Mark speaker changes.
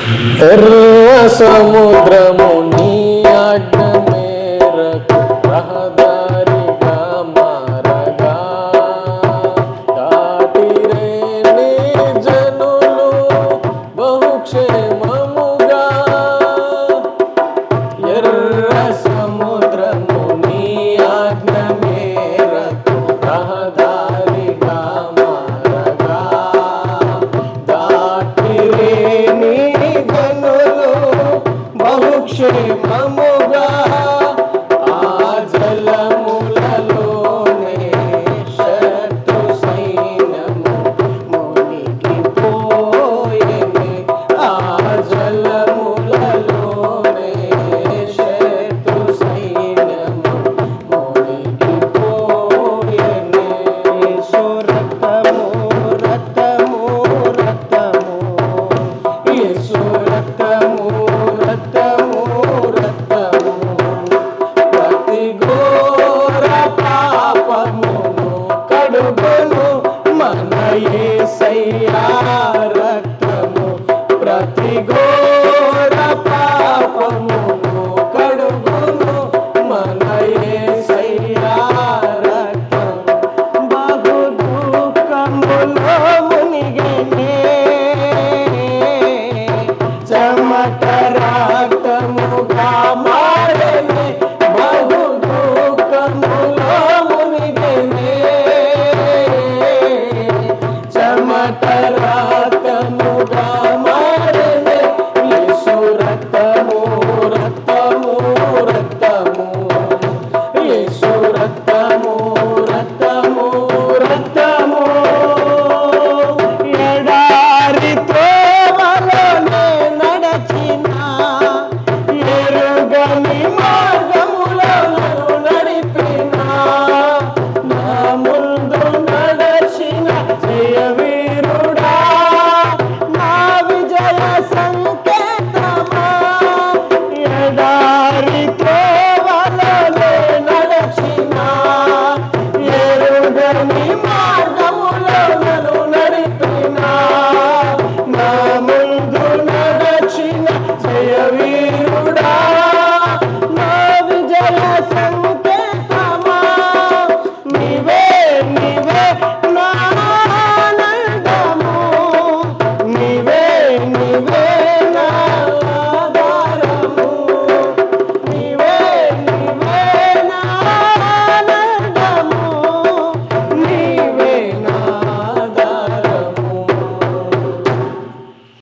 Speaker 1: ఎర్ర సముద్రము నీ ఆజ్ఞ మేరకు రహదారిగా మారగా దాటిరే నీ జనులు బహుక్షేమముగా. ఎర్ర సముద్రము నీ ఆజ్ఞ మేరకు రహదారిగా మారగా దాటిరే నీ బహుక్షేమముగా. ఆ జలములలోనే శత్రు సైన్యము మునిగిపోయెనే. ఆ జలములలోనే శత్రు సైన్యము మునిగిపోయెనే. యేసు రక్తము రక్తము రక్తము, యేసు రక్తము రక్తము రక్తము, ప్రతి ఘోర పాపమును కడుగును మన యేసయ్య రక్తము. ప్రతి